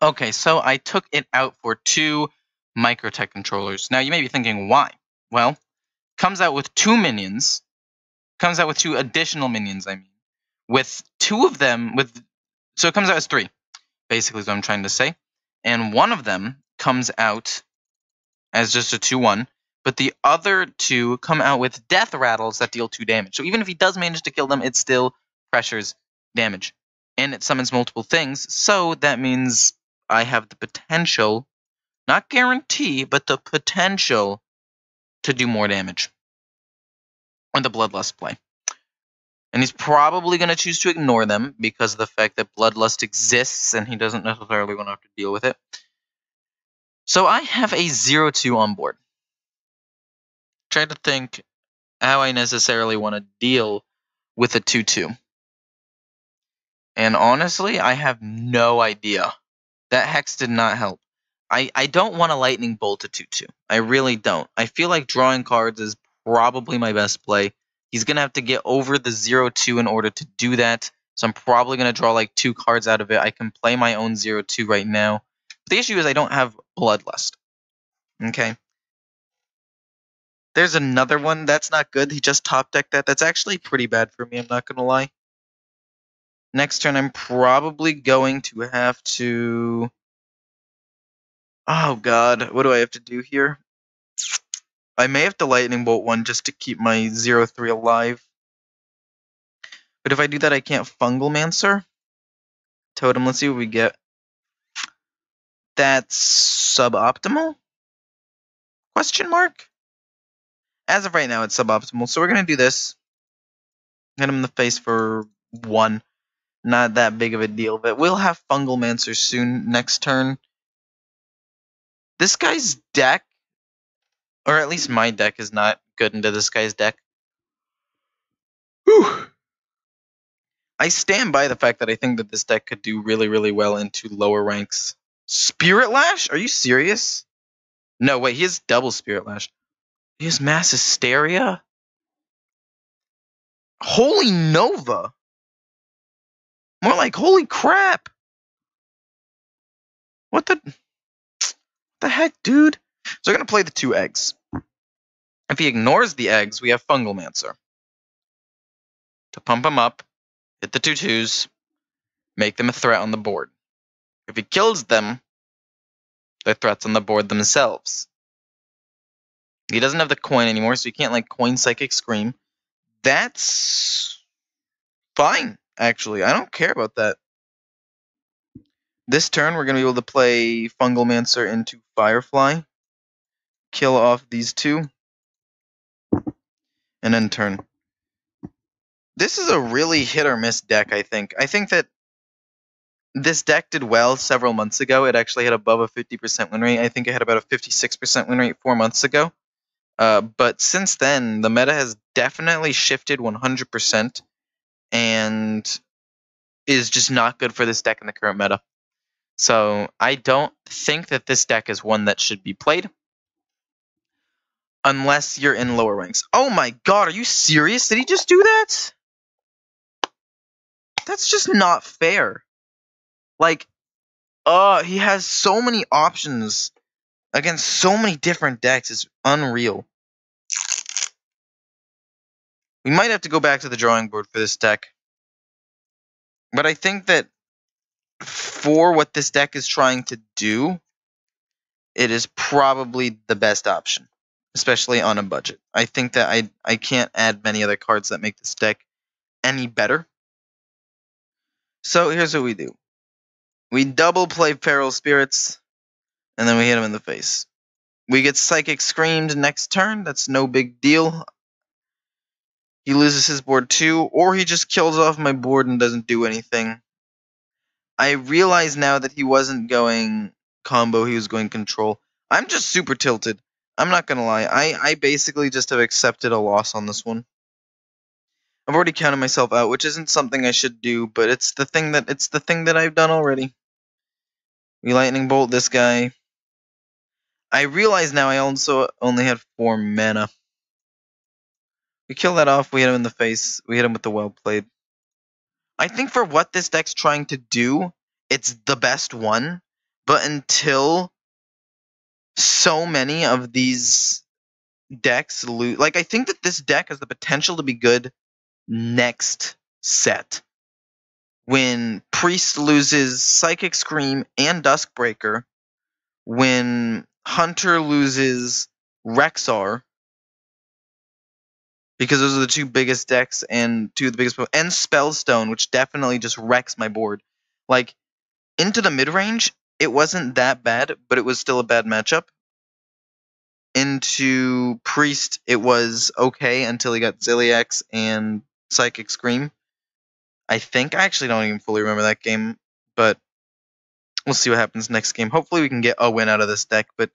Okay, so I took it out for 2 Microtech controllers. Now, you may be thinking, why? Well, comes out with 2 minions. Comes out with 2 additional minions, I mean. With 2 of them, so it comes out as 3, basically is what I'm trying to say. And one of them comes out as just a 2/1, but the other 2 come out with death rattles that deal 2 damage. So even if he does manage to kill them, it still pressures damage. And it summons multiple things, so that means I have the potential, not guarantee, but the potential to do more damage on the bloodlust play. And he's probably going to choose to ignore them because of the fact that bloodlust exists and he doesn't necessarily want to have to deal with it. So I have a 0/2 on board. Try to think how I necessarily want to deal with a 2/2. And honestly, I have no idea. That hex did not help. I don't want a lightning bolt a 2/2. I really don't. I feel like drawing cards is probably my best play. He's going to have to get over the 0/2 in order to do that. So I'm probably going to draw like 2 cards out of it. I can play my own 0/2 right now. But the issue is I don't have bloodlust. Okay. There's another one. That's not good. He just top decked that. That's actually pretty bad for me. I'm not going to lie. Next turn, I'm probably going to have to... Oh, God. What do I have to do here? I may have to lightning bolt one just to keep my 0/3 alive. But if I do that, I can't Fungal Mancer. Totem, let's see what we get. That's suboptimal? Question mark? As of right now, it's suboptimal. So we're going to do this. Hit him in the face for 1. Not that big of a deal, but we'll have Fungal Mancer soon next turn. This guy's deck, or at least my deck, is not good into this guy's deck. Whew. I stand by the fact that I think that this deck could do really, really well into lower ranks. Spirit Lash? Are you serious? No, wait, he has double Spirit Lash. He has Mass Hysteria? Holy Nova! More like holy crap! What the heck, dude? So we're going to play the 2 eggs. If he ignores the eggs, we have Fungal Mancer. To pump him up, hit the 2/2s, make them a threat on the board. If he kills them, they're threats on the board themselves. He doesn't have the coin anymore, so he can't like coin Psychic Scream. That's fine, actually. I don't care about that. This turn, we're going to be able to play Fungal Mancer into Firefly. Kill off these 2. And end turn. This is a really hit or miss deck, I think. I think that this deck did well several months ago. It actually had above a 50% win rate. I think it had about a 56% win rate 4 months ago. But since then, the meta has definitely shifted 100% and is just not good for this deck in the current meta. So I don't think that this deck is one that should be played unless you're in lower ranks. Oh my god, are you serious? Did he just do that? That's just not fair. Like, he has so many options against so many different decks. It's unreal. We might have to go back to the drawing board for this deck. But I think that for what this deck is trying to do, it is probably the best option, especially on a budget. I think that I can't add many other cards that make this deck any better. So here's what we do. We double play Feral Spirits, and then we hit him in the face. We get Psychic Screamed next turn. That's no big deal. He loses his board too, or he just kills off my board and doesn't do anything. I realize now that he wasn't going combo, he was going control. I'm just super tilted. I'm not gonna lie. I basically just have accepted a loss on this one. I've already counted myself out, which isn't something I should do, but it's the thing that I've done already. We lightning bolt this guy. I realize now I also only had 4 mana. We kill that off, we hit him in the face, we hit him with the well played. I think for what this deck's trying to do, it's the best one, But until so many of these decks lose, like, I think that this deck has the potential to be good next set. When Priest loses Psychic Scream and Duskbreaker, when Hunter loses Rexar, because those are the two biggest decks and two of the biggest, and Spellstone, which definitely just wrecks my board. Like, into the mid-range, it wasn't that bad, but it was still a bad matchup. Into Priest, it was okay until he got Ziliax and Psychic Scream. I think I actually don't even fully remember that game, but we'll see what happens next game. Hopefully we can get a win out of this deck, but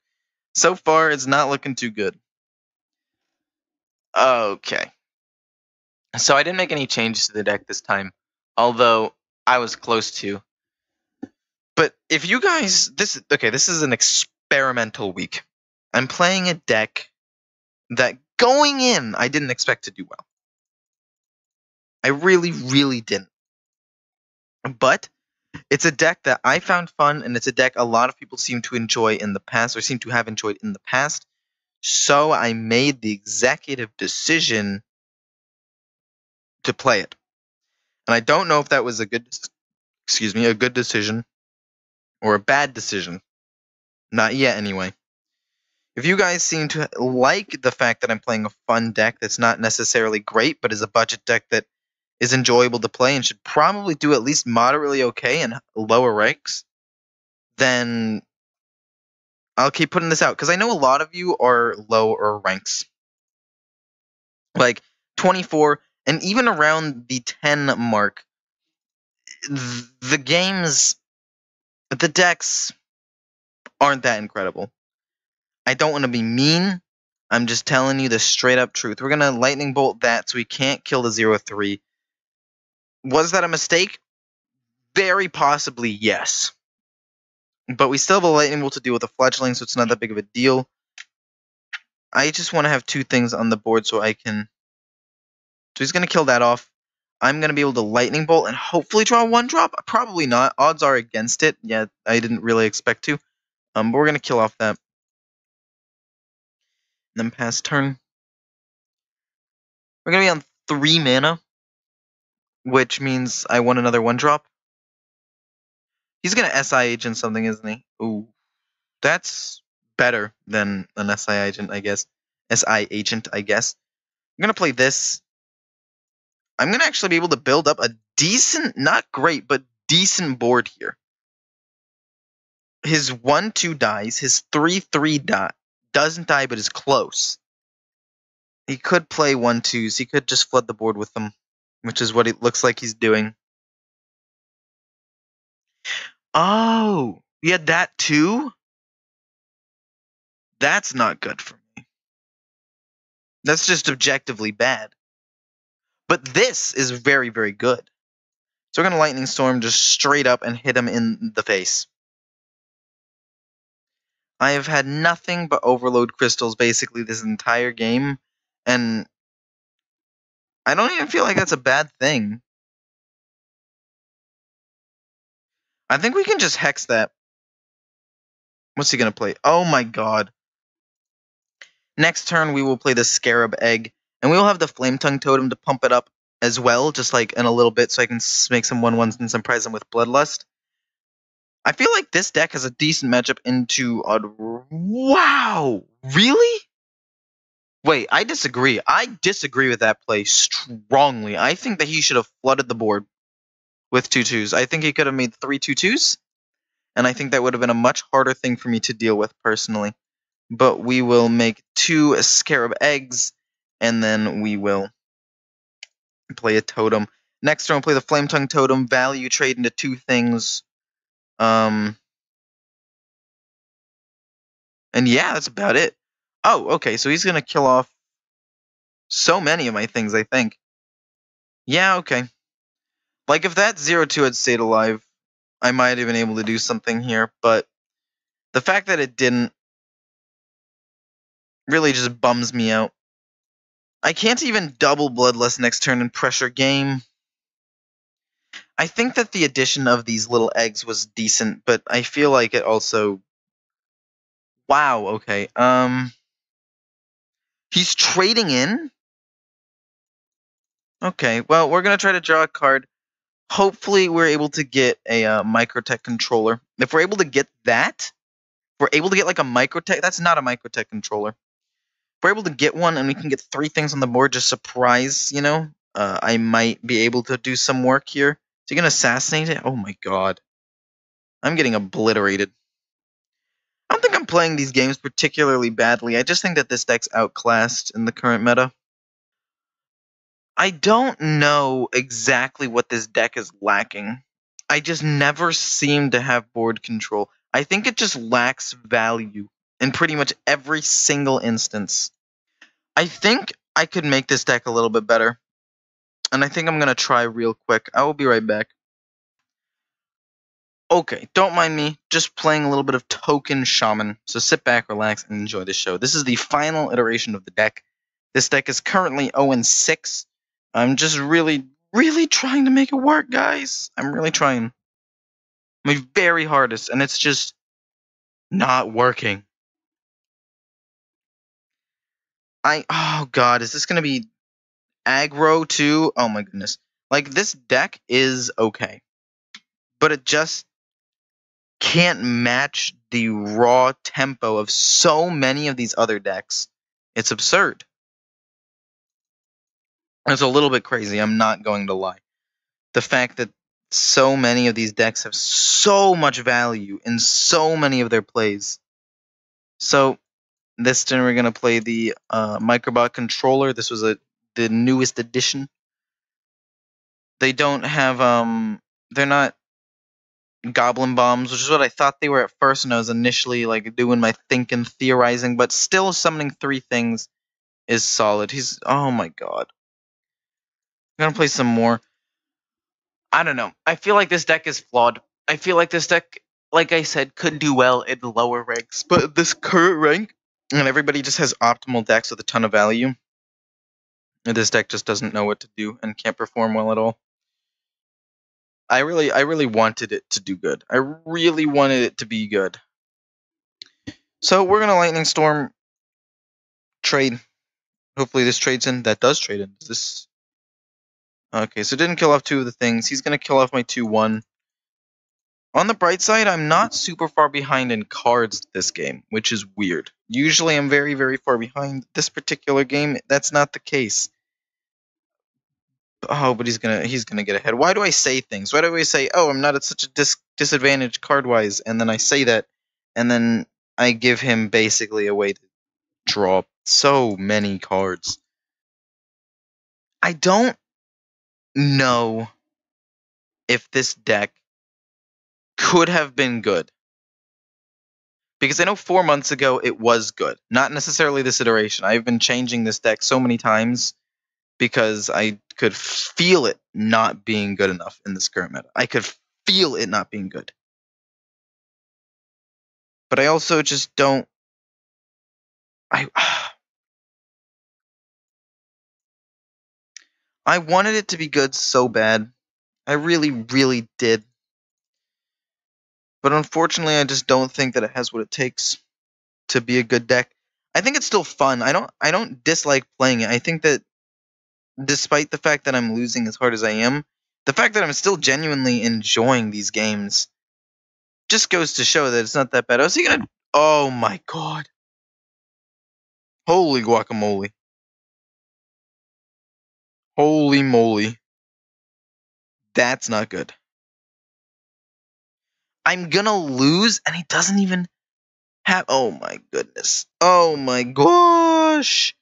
so far it's not looking too good. Okay. So I didn't make any changes to the deck this time, although I was close to. But if you guys, this is an experimental week. I'm playing a deck that going in, I didn't expect to do well. I really, really didn't. But it's a deck that I found fun, and it's a deck a lot of people seem to enjoy in the past, or seem to have enjoyed in the past. So I made the executive decision to play it. And I don't know if that was a good decision or a bad decision. Not yet, anyway. If you guys seem to like the fact that I'm playing a fun deck that's not necessarily great, but is a budget deck that is enjoyable to play and should probably do at least moderately okay in lower ranks, then I'll keep putting this out. Because I know a lot of you are lower ranks. Like 24, and even around the 10 mark, the games, the decks aren't that incredible. I don't want to be mean. I'm just telling you the straight up truth. We're going to lightning bolt that so we can't kill the 0-3. Was that a mistake? Very possibly, yes. But we still have a lightning bolt to deal with a fledgling, so it's not that big of a deal. I just want to have two things on the board so I can... So he's going to kill that off. I'm going to be able to lightning bolt and hopefully draw one drop. Probably not. Odds are against it. Yeah, I didn't really expect to. But we're going to kill off that. And then pass turn. We're going to be on 3 mana, which means I want another 1-drop. He's going to SI agent something, isn't he? Ooh. That's better than an SI agent, I guess. SI agent, I guess. I'm going to play this. I'm going to actually be able to build up a decent, not great, but decent board here. His 1-2 dies. His 3-3 doesn't die, but is close. He could play 1-2s. He could just flood the board with them, which is what it looks like he's doing. Oh, he had that too? That's not good for me. That's just objectively bad. But this is very, very good. So we're going to Lightning Storm just straight up and hit him in the face. I have had nothing but Overload Crystals basically this entire game, and I don't even feel like that's a bad thing. I think we can just Hex that. What's he going to play? Oh my god. Next turn, we will play the Scarab Egg, and we will have the Flame Tongue Totem to pump it up as well, just like in a little bit, so I can make some 1/1s and some present with Bloodlust. I feel like this deck has a decent matchup into... Wow! Really? Wait, I disagree. I disagree with that play strongly. I think that he should have flooded the board with 2/2s. I think he could have made 3 2/2s, and I think that would have been a much harder thing for me to deal with personally. But we will make 2 Scarab Eggs, and then we will play a Totem. Next turn, we'll play the Flame Tongue Totem, value trade into 2 things. And yeah, that's about it. Oh, okay, so he's going to kill off so many of my things, I think. Yeah, okay. Like, if that 0-2 had stayed alive, I might have been able to do something here, but the fact that it didn't really just bums me out. I can't even double Bloodlust next turn and pressure game. I think that the addition of these little eggs was decent, but I feel like it also. Wow. Okay. He's trading in. Okay. Well, we're gonna try to draw a card. Hopefully, we're able to get a microtech controller. If we're able to get that, we're able to get like a microtech. That's not a microtech controller. If we're able to get one, and we can get 3 things on the board, just surprise. I might be able to do some work here. Is he gonna assassinate it? Oh my god. I'm getting obliterated. I don't think I'm playing these games particularly badly. I just think that this deck's outclassed in the current meta. I don't know exactly what this deck is lacking. I just never seem to have board control. I think it just lacks value in pretty much every single instance. I think I could make this deck a little bit better. And I think I'm going to try real quick. I will be right back. Okay, don't mind me, just playing a little bit of Token Shaman. So sit back, relax, and enjoy the show. This is the final iteration of the deck. This deck is currently 0-6. I'm just really, really trying to make it work, guys. I'm really trying. My very hardest, and it's just not working. Oh god, is this gonna be aggro too? Oh my goodness. Like, this deck is okay, but it just can't match the raw tempo of so many of these other decks. It's absurd. It's a little bit crazy, I'm not going to lie. The fact that so many of these decks have so much value in so many of their plays. So this turn we're gonna play the Microbot controller. This was the newest edition. They don't have they're not goblin bombs, which is what I thought they were at first, and I was initially like doing my thinking, theorizing, but still summoning 3 things is solid. Oh my god. I'm gonna play some more. I don't know. I feel like this deck is flawed. I feel like this deck, like I said, could do well in the lower ranks, but this current rank, and everybody just has optimal decks with a ton of value, and this deck just doesn't know what to do and can't perform well at all. I really wanted it to do good. I really wanted it to be good. So we're gonna Lightning Storm trade. Hopefully this trades in. That does trade in. Is this okay? So it didn't kill off 2 of the things. He's gonna kill off my 2/1. On the bright side, I'm not super far behind in cards this game, which is weird. Usually I'm very, very far behind. This particular game, that's not the case. Oh, but he's gonna get ahead. Why do I say things? Why do I say, oh, I'm not at such a disadvantage card-wise, and then I say that, and then I give him basically a way to draw so many cards. I don't know if this deck could have been good. Because I know 4 months ago it was good. Not necessarily this iteration. I've been changing this deck so many times because I could feel it not being good enough in this current meta. I could feel it not being good. But I also just don't... I wanted it to be good so bad. I really, really did. But unfortunately, I just don't think that it has what it takes to be a good deck. I think it's still fun. I don't dislike playing it. I think that despite the fact that I'm losing as hard as I am, the fact that I'm still genuinely enjoying these games just goes to show that it's not that bad. I was gonna... Oh my god. Holy guacamole. Holy moly. That's not good. I'm gonna lose, and he doesn't even have... Oh my goodness. Oh my gosh.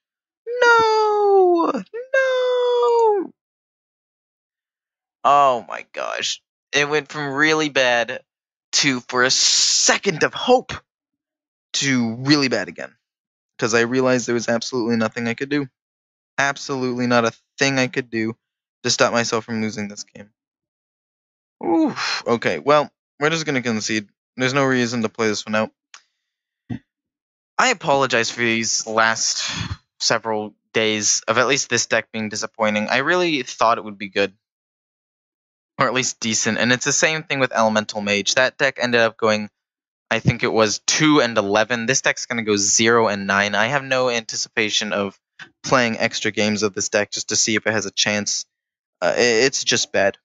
No. No. Oh my gosh. It went from really bad to, for a second of hope, to really bad again. Because I realized there was absolutely nothing I could do. Absolutely not a thing I could do to stop myself from losing this game. Oof. Okay, well, we're just going to concede. There's no reason to play this one out. I apologize for these last several days of at least this deck being disappointing. I really thought it would be good. or at least decent. And it's the same thing with Elemental Mage. That deck ended up going, I think it was 2 and 11. This deck's going to go 0 and 9. I have no anticipation of playing extra games of this deck just to see if it has a chance. It's just bad.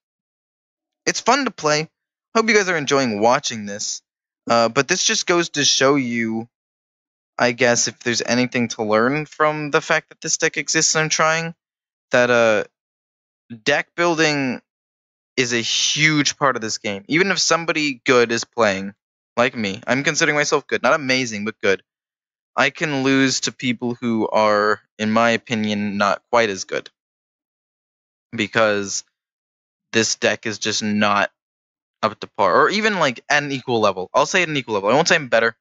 It's fun to play. Hope you guys are enjoying watching this. But this just goes to show you, I guess, if there's anything to learn from the fact that this deck exists and I'm trying, that deck building is a huge part of this game. Even if somebody good is playing, like me, I'm considering myself good, not amazing, but good, I can lose to people who are, in my opinion, not quite as good. Because this deck is just not up to par, or even like at an equal level. I'll say at an equal level. I won't say I'm better,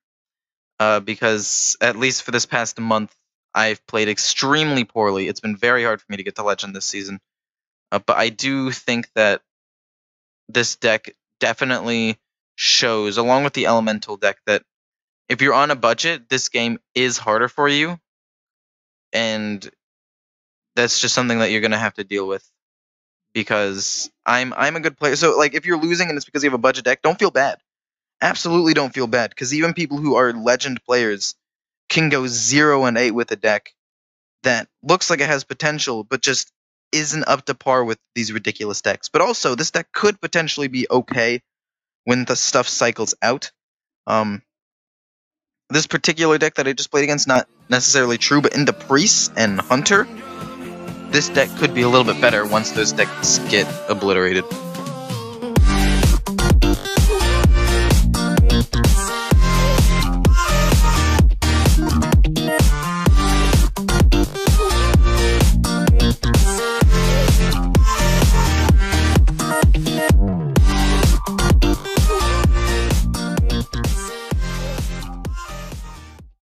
because at least for this past month, I've played extremely poorly. It's been very hard for me to get to Legend this season. But I do think that this deck definitely shows, along with the Elemental deck, that if you're on a budget, this game is harder for you. And that's just something that you're going to have to deal with. Because I'm a good player. So, like, if you're losing and it's because you have a budget deck, don't feel bad. Absolutely don't feel bad. Because even people who are legend players can go 0 and 8 with a deck that looks like it has potential, but just isn't up to par with these ridiculous decks. But also, this deck could potentially be okay when the stuff cycles out. This particular deck that I just played against, not necessarily true, but into Priest and Hunter, this deck could be a little bit better once those decks get obliterated.